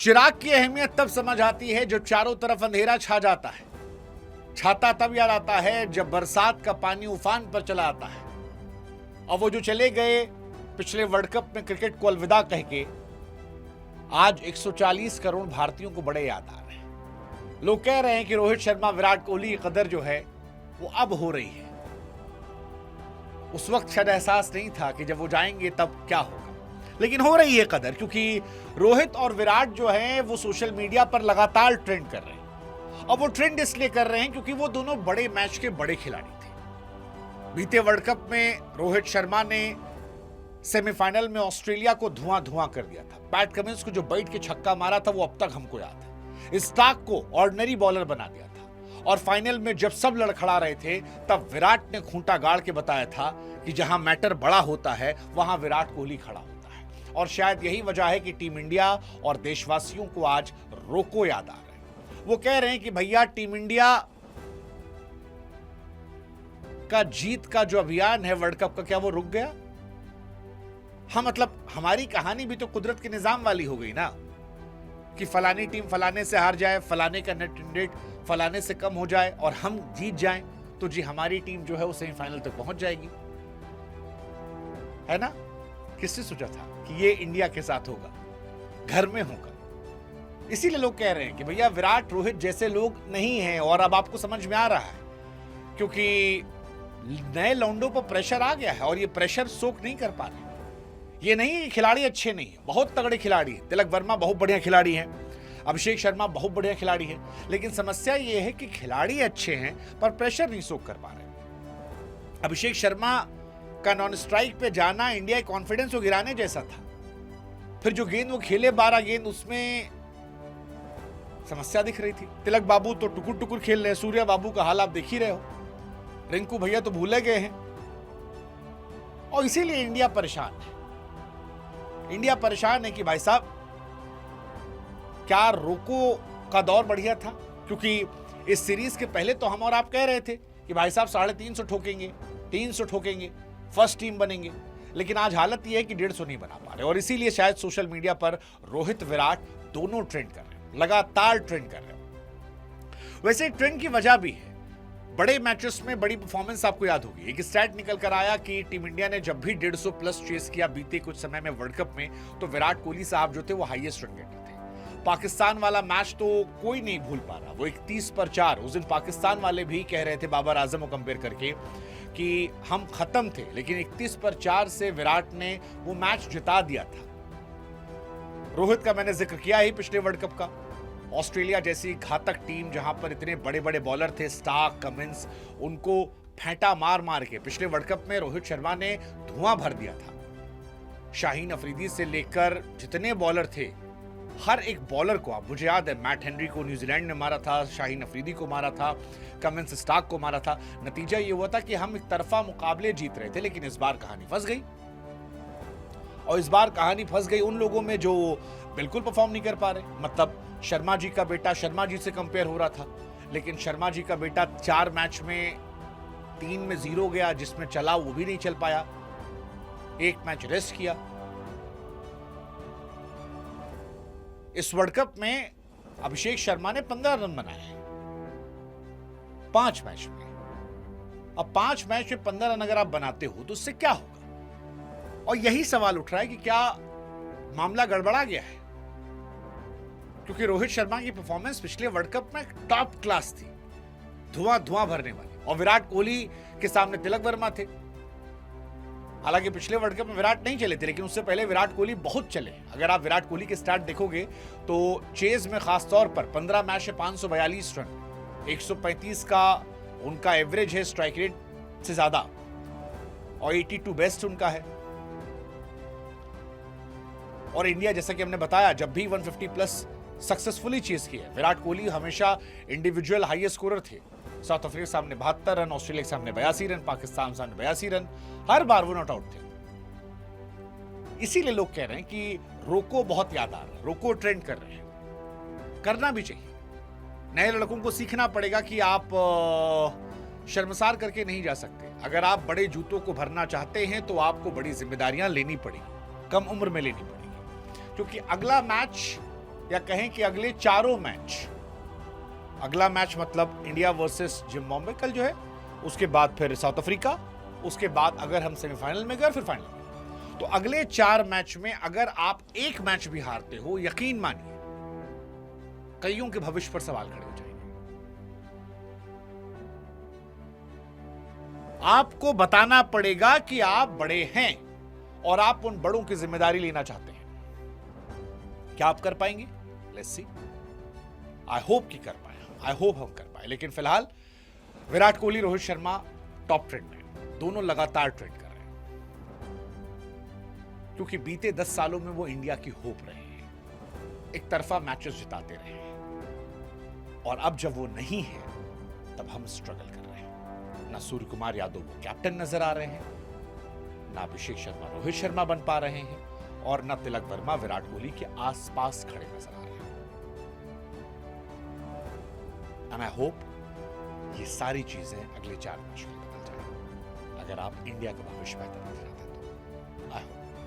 चिराग की अहमियत तब समझ आती है जब चारों तरफ अंधेरा छा जाता है। छाता तब याद आता है जब बरसात का पानी उफान पर चला आता है। और वो जो चले गए पिछले वर्ल्ड कप में क्रिकेट को अलविदा कह के, आज 140 करोड़ भारतीयों को बड़े याद आ रहे हैं। लोग कह रहे हैं कि रोहित शर्मा, विराट कोहली की कदर जो है वो अब हो रही है। उस वक्त शायद एहसास नहीं था कि जब वो जाएंगे तब क्या होगा, लेकिन हो रही है कदर, क्योंकि रोहित और विराट जो है वो सोशल मीडिया पर लगातार ट्रेंड कर रहे हैं। और वो ट्रेंड इसलिए कर रहे हैं क्योंकि वो दोनों बड़े मैच के बड़े खिलाड़ी थे। बीते वर्ल्ड कप में रोहित शर्मा ने सेमीफाइनल में ऑस्ट्रेलिया को धुआं धुआं कर दिया था। पैट कमिंस को जो बैठ के छक्का मारा था वो अब तक हमको याद है। स्टार्क को ऑर्डिनरी बॉलर बना दिया था। और फाइनल में जब सब लड़खड़ा रहे थे तब विराट ने खूंटा गाड़ के बताया था कि जहां मैटर बड़ा होता है वहां विराट कोहली खड़ा होता है। और शायद यही वजह है कि टीम इंडिया और देशवासियों को आज रोको याद आ रहे हैं। वो कह रहे हैं कि भैया, टीम इंडिया का जीत का जो अभियान है वर्ल्ड कप का, क्या वो रुक गया? हाँ, मतलब हमारी कहानी भी तो कुदरत के निजाम वाली हो गई ना, कि फलानी टीम फलाने से हार जाए, फलाने का नेट रेट फलाने से कम हो जाए और हम जीत जाएं, तो जी हमारी टीम जो है वो सेमीफाइनल तक पहुंच जाएगी, है ना? किसने सोचा था कि ये इंडिया के साथ होगा, घर में होगा? इसीलिए लोग कह रहे हैं कि भैया, विराट रोहित जैसे लोग नहीं हैं। और अब आपको समझ में आ रहा है, क्योंकि नए लौंडों पर प्रेशर आ गया है और ये प्रेशर सोख नहीं कर पा रहे। ये नहीं खिलाड़ी अच्छे नहीं है, बहुत तगड़े खिलाड़ी हैं। तिलक वर्मा बहुत बढ़िया खिलाड़ी हैं, अभिषेक शर्मा बहुत बढ़िया खिलाड़ी हैं, लेकिन समस्या ये है कि खिलाड़ी अच्छे हैं पर प्रेशर नहीं सोख कर पा रहे। अभिषेक शर्मा का नॉन स्ट्राइक पे जाना इंडिया के कॉन्फिडेंस को गिराने जैसा था। फिर जो गेंद वो खेले 12 गेंद, उसमें समस्या दिख रही थी। तिलक बाबू तो टुकुर टुकुर खेल रहे हैं, सूर्या बाबू का हाल आप देख ही रहे हो, रिंकू भैया तो भूले गए हैं। और इसीलिए इंडिया परेशान है। इंडिया परेशान है कि भाई साहब, क्या रोको का दौर बढ़िया था? क्योंकि इस सीरीज के पहले तो हम और आप कह रहे थे कि भाई साहब 350 ठोकेंगे, 300 ठोकेंगे, फर्स्ट टीम बनेंगे, लेकिन आज हालत यह है कि 150 नहीं बना पा रहे। और इसीलिए शायद सोशल मीडिया पर रोहित विराट दोनों ट्रेंड कर रहे हैं, लगातार ट्रेंड कर रहे हैं। वैसे ट्रेंड की वजह भी है। बड़े मैचेस में बड़ी परफॉर्मेंस आपको याद होगी। एक स्टैट निकल कर आया कि टीम इंडिया ने जब भी 150 प्लस चेस किया बीते कुछ समय में वर्ल्ड कप में, तो विराट कोहली साहब जो थे वो हाईएस्ट रन गेटर थे। पाकिस्तान वाला मैच तो कोई नहीं भूल पा रहा, वो 31 पर 4। उस दिन पाकिस्तान वाले भी कह रहे थे बाबर आजम को कंपेयर करके कि हम खत्म थे, लेकिन 31 पर 4 से विराट ने वो मैच जिता दिया था। रोहित का मैंने जिक्र किया ही पिछले वर्ल्ड कप का। ऑस्ट्रेलिया जैसी घातक टीम जहां पर इतने बड़े बड़े बॉलर थे, स्टार्क, कमिंस, उनको फेंटा मार मार के पिछले वर्ल्ड कप में रोहित शर्मा ने धुआं भर दिया था। शाहीन अफरीदी से लेकर जितने बॉलर थे, हर एक बॉलर को, आप मुझे याद है, मैट हेनरी को न्यूजीलैंड ने मारा था, शाहीन अफरीदी को मारा था, कमिंस स्टार्क को मारा था। नतीजा ये हुआ था कि हम एक तरफा मुकाबले जीत रहे थे, लेकिन इस बार कहानी फंस गई। और इस बार कहानी फंस गई उन लोगों में जो बिल्कुल परफॉर्म नहीं कर पा रहे। मतलब शर्मा जी का बेटा शर्मा जी से कंपेयर हो रहा था, लेकिन शर्मा जी का बेटा 4 मैच में 3 में 0 गया, जिसमें चला वो भी नहीं चल पाया, 1 मैच रेस्ट किया। इस वर्ल्ड कप में अभिषेक शर्मा ने 15 रन बनाए 5 मैच में। अब 5 मैच में 15 रन अगर आप बनाते हो तो उससे क्या होगा? और यही सवाल उठ रहा है कि क्या मामला गड़बड़ा गया है? क्योंकि रोहित शर्मा की परफॉर्मेंस पिछले वर्ल्ड कप में टॉप क्लास थी, धुआं धुआं भरने वाली। और विराट कोहली के सामने तिलक वर्मा थे। हालांकि पिछले वर्ल्ड कप में विराट नहीं चले थे, लेकिन उससे पहले विराट कोहली बहुत चले। अगर आप विराट कोहली के स्टार्ट देखोगे तो चेज में खास तौर पर 15 मैच में 542 रन, 135 का उनका एवरेज है स्ट्राइक रेट से ज्यादा, और 82 बेस्ट उनका है। और इंडिया, जैसा कि हमने बताया, जब भी 150 प्लस सक्सेसफुली चेस किया, विराट कोहली हमेशा इंडिविजुअल हाईएस्ट स्कोरर थे। साउथ अफ्रीका के सामने 72 रन, ऑस्ट्रेलिया के सामने 82 रन, पाकिस्तान के सामने 82 रन, हर बार वो नॉट आउट थे। इसीलिए लोग कह रहे हैं कि रोको बहुत याद आ रहा है, रोको ट्रेंड कर रहे हैं, करना भी चाहिए। नए लड़कों को सीखना पड़ेगा कि आप शर्मसार करके नहीं जा सकते। अगर आप बड़े जूतों को भरना चाहते हैं तो आपको बड़ी जिम्मेदारियां लेनी पड़ेगी, कम उम्र में लेनी पड़ेगी, क्योंकि अगला मैच या कहें कि अगले चारों मैच, अगला मैच मतलब इंडिया वर्सेस जिम्बाब्वे कल जो है, उसके बाद फिर साउथ अफ्रीका, उसके बाद अगर हम सेमीफाइनल में गए फिर फाइनल में, तो अगले 4 मैच में अगर आप एक मैच भी हारते हो, यकीन मानिए कईयों के भविष्य पर सवाल खड़े हो जाएंगे। आपको बताना पड़ेगा कि आप बड़े हैं और आप उन बड़ों की जिम्मेदारी लेना चाहते हैं। क्या आप कर पाएंगे? Let's see. आई होप कि कर पाए, आई होप हम कर पाए। लेकिन फिलहाल विराट कोहली, रोहित शर्मा टॉप ट्रेंड में, दोनों लगातार ट्रेंड कर रहे हैं, क्योंकि बीते 10 सालों में वो इंडिया की होप रहे हैं, एक तरफा मैचेस जिताते रहे हैं, और अब जब वो नहीं है तब हम स्ट्रगल कर रहे हैं। ना सूर्य कुमार यादव वो कैप्टन नजर आ रहे हैं, ना अभिषेक शर्मा रोहित शर्मा बन पा रहे हैं, और ना तिलक वर्मा विराट कोहली के आसपास खड़े नजर आ रहे हैं। एंड आई होप ये सारी चीजें अगले 4 मैच में बदल जाए, अगर आप इंडिया का भविष्य बेहतर करना चाहते हैं तो। I hope